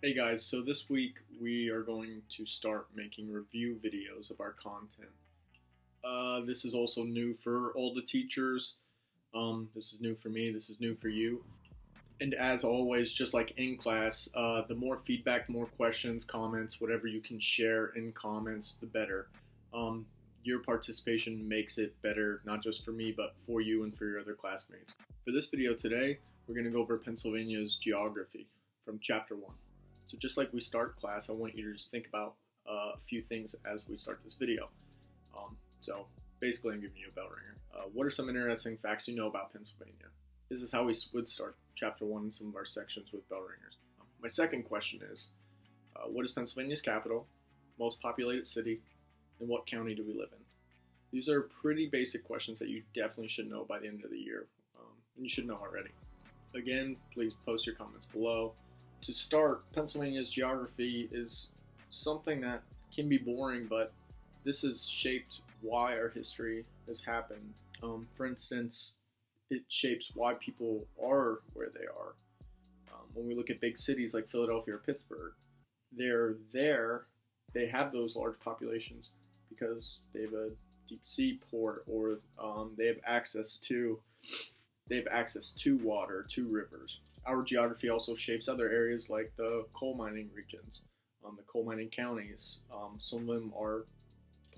Hey guys, so this week we are going to start making review videos of our content. This is also new for all the teachers. This is new for me, this is new for you. And as always, just like in class, the more feedback, the more questions, comments, whatever you can share in comments, the better. Your participation makes it better, not just for me, but for you and for your other classmates. For this video today, we're going to go over Pennsylvania's geography from chapter 1. So just like we start class, I want you to just think about a few things as we start this video. So basically I'm giving you a bell ringer. What are some interesting facts you know about Pennsylvania? This is how we would start chapter 1 in some of our sections with bell ringers. My second question is, what is Pennsylvania's capital, most populated city, and what county do we live in? These are pretty basic questions that you definitely should know by the end of the year, and you should know already. Again, please post your comments below. To start, Pennsylvania's geography is something that can be boring, but this has shaped why our history has happened. For instance, it shapes why people are where they are. When we look at big cities like Philadelphia or Pittsburgh, they have those large populations because they have a deep sea port, or they have access to water, to rivers. Our geography also shapes other areas like the coal mining regions, the coal mining counties. Some of them are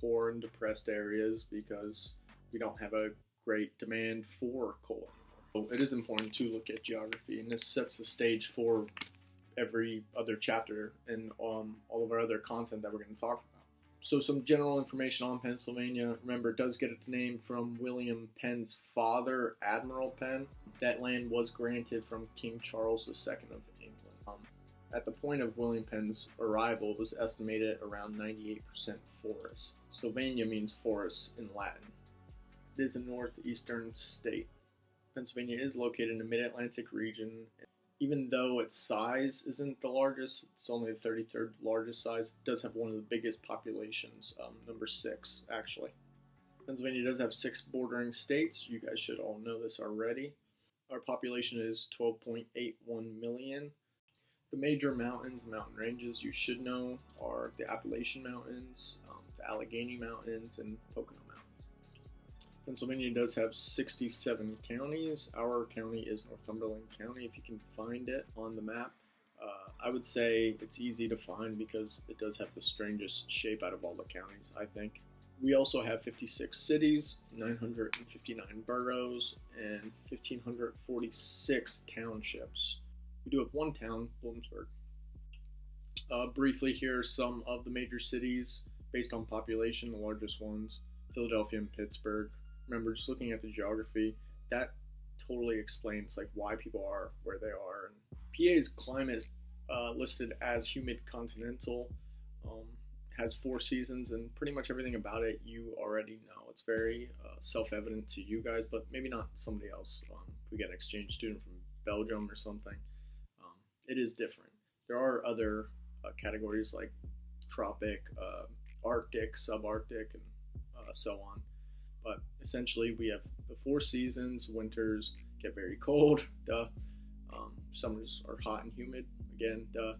poor and depressed areas because we don't have a great demand for coal anymore. So it is important to look at geography, and this sets the stage for every other chapter and all of our other content that we're going to talk about. So some general information on Pennsylvania. Remember, it does get its name from William Penn's father, Admiral Penn. That land was granted from King Charles II of England. At the point of William Penn's arrival, it was estimated around 98% forest. Sylvania means forest in Latin. It is a northeastern state. Pennsylvania is located in the mid-Atlantic region. Even though its size isn't the largest, it's only the 33rd largest size, it does have one of the biggest populations, number 6 actually. Pennsylvania does have 6 bordering states. You guys should all know this already. Our population is 12.81 million. The major mountain ranges you should know are the Appalachian Mountains, the Allegheny Mountains, and Pocono Mountains. Pennsylvania does have 67 counties. Our county is Northumberland County, if you can find it on the map. I would say it's easy to find because it does have the strangest shape out of all the counties, I think. We also have 56 cities, 959 boroughs, and 1,546 townships. We do have one town, Bloomsburg. Briefly, here are some of the major cities based on population, the largest ones: Philadelphia and Pittsburgh. Remember, just looking at the geography, that totally explains like why people are where they are. And PA's climate is listed as humid continental, has 4 seasons, and pretty much everything about it you already know. It's very self-evident to you guys, but maybe not somebody else. If we get an exchange student from Belgium or something, it is different. There are other categories like tropic, Arctic, subarctic, and so on. But essentially, we have the 4 seasons. Winters get very cold, duh. Summers are hot and humid, again, duh.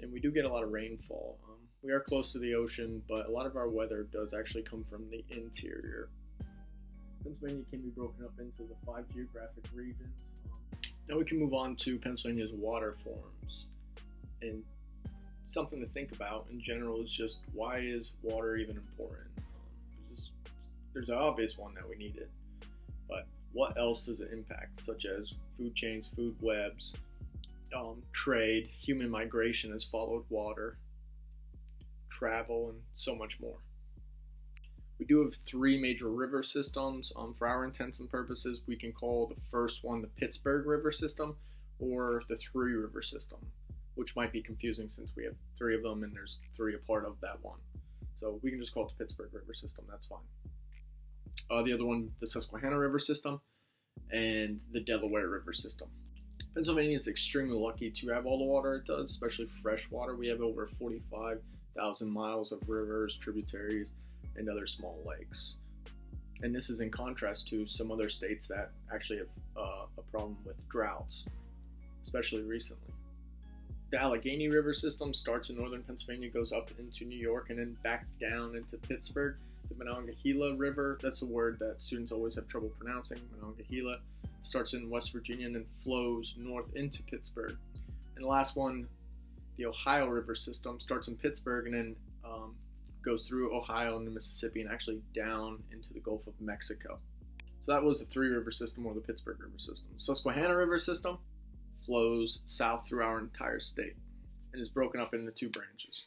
And we do get a lot of rainfall. We are close to the ocean, but a lot of our weather does actually come from the interior. Pennsylvania can be broken up into the 5 geographic regions. Now we can move on to Pennsylvania's water forms. And something to think about in general is just, why is water even important? There's an obvious one that we need it, but what else does it impact, such as food chains, food webs, trade, human migration has followed water, travel, and so much more. We do have 3 major river systems. For our intents and purposes, we can call the first one the Pittsburgh River System, or the Three River System, which might be confusing since we have 3 of them and there's 3 a part of that one. So we can just call it the Pittsburgh River System, that's fine. The other one, the Susquehanna River System, and the Delaware River System. Pennsylvania is extremely lucky to have all the water it does, especially fresh water. We have over 45,000 miles of rivers, tributaries, and other small lakes. And this is in contrast to some other states that actually have a problem with droughts, especially recently. The Allegheny River system starts in northern Pennsylvania, goes up into New York, and then back down into Pittsburgh. The Monongahela River, that's a word that students always have trouble pronouncing, Monongahela, starts in West Virginia and then flows north into Pittsburgh. And the last one, the Ohio River system, starts in Pittsburgh and then goes through Ohio and the Mississippi and actually down into the Gulf of Mexico. So that was the three river system, or the Pittsburgh River system. Susquehanna River system flows south through our entire state and is broken up into two branches.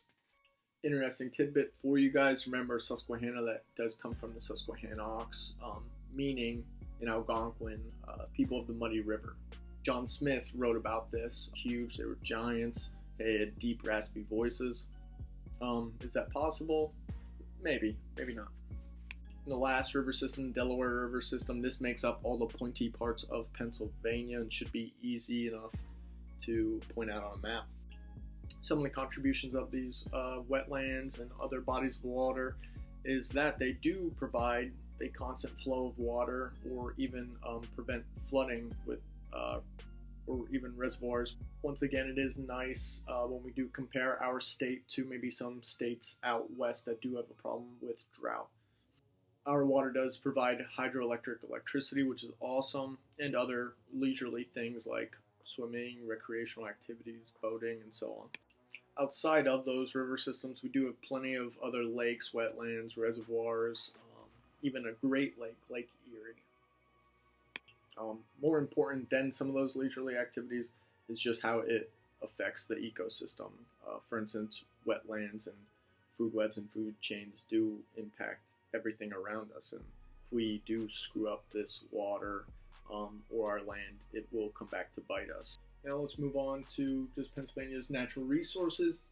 Interesting tidbit for you guys. Remember, Susquehanna, that does come from the Susquehannocks, meaning in Algonquin, people of the muddy river. John Smith wrote about this. Huge, they were giants. They had deep, raspy voices. Is that possible? Maybe, maybe not. And the last river system, Delaware River system, this makes up all the pointy parts of Pennsylvania and should be easy enough to point out on a map. Some of the contributions of these wetlands and other bodies of water is that they do provide a constant flow of water, or even prevent flooding with or even reservoirs. Once again, it is nice when we do compare our state to maybe some states out west that do have a problem with drought. Our water does provide hydroelectric electricity, which is awesome, and other leisurely things like swimming, recreational activities, boating, and so on. Outside of those river systems, we do have plenty of other lakes, wetlands, reservoirs, even a great lake, Lake Erie. More important than some of those leisurely activities is just how it affects the ecosystem. For instance, wetlands and food webs and food chains do impact everything around us, and if we do screw up this water or our land, it will come back to bite us. Now let's move on to just Pennsylvania's natural resources.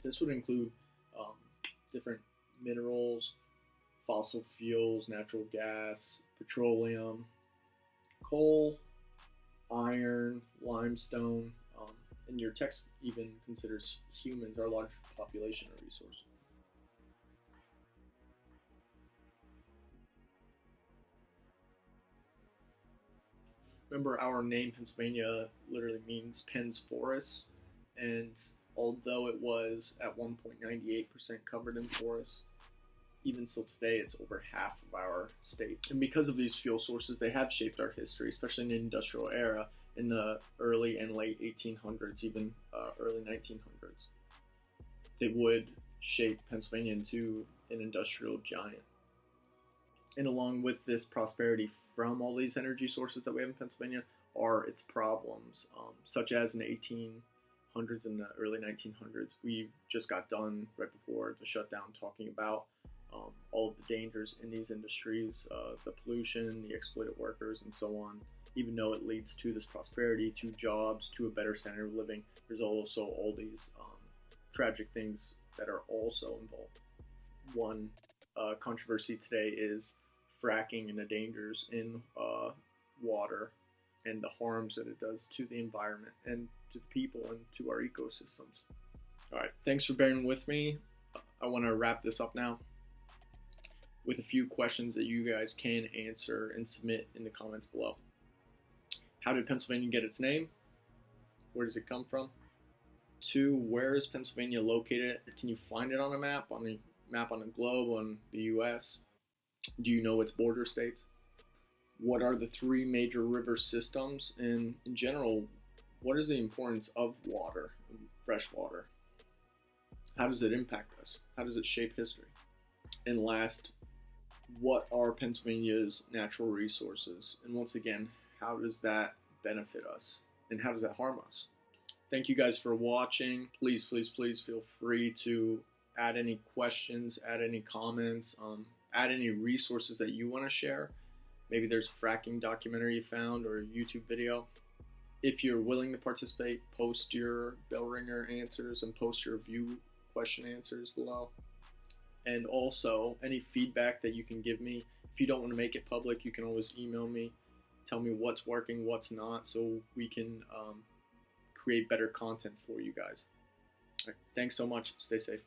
This would include different minerals, fossil fuels, natural gas, petroleum, coal, iron, limestone, and your text even considers humans, our large population, a resource. Remember, our name Pennsylvania literally means Penn's Forest, and although it was at one point 98% covered in forests, even still today it's over half of our state. And because of these fuel sources, they have shaped our history, especially in the industrial era in the early and late 1800s, even early 1900s. They would shape Pennsylvania into an industrial giant. And along with this prosperity from all these energy sources that we have in Pennsylvania are its problems, such as in the 1800s and the early 1900s. We just got done right before the shutdown talking about all of the dangers in these industries, the pollution, the exploited workers, and so on. Even though it leads to this prosperity, to jobs, to a better standard of living, there's also all these tragic things that are also involved. One controversy today is fracking and the dangers in water and the harms that it does to the environment and to the people and to our ecosystems. All right, thanks for bearing with me. I want to wrap this up now with a few questions that you guys can answer and submit in the comments below. How did Pennsylvania get its name? Where does it come from? 2, where is Pennsylvania located? Can you find it on a map, on the globe, on the US? Do you know its border states? What are the 3 major river systems? And in general, what is the importance of water, fresh water? How does it impact us? How does it shape history? And last, what are Pennsylvania's natural resources? And once again, how does that benefit us? And how does that harm us? Thank you guys for watching. Please, please, please feel free to add any questions, add any comments, add any resources that you want to share. Maybe there's a fracking documentary you found or a YouTube video. If you're willing to participate, post your bell ringer answers and post your view question answers below. And also, any feedback that you can give me. If you don't want to make it public, you can always email me. Tell me what's working, what's not, so we can create better content for you guys. All right, thanks so much. Stay safe.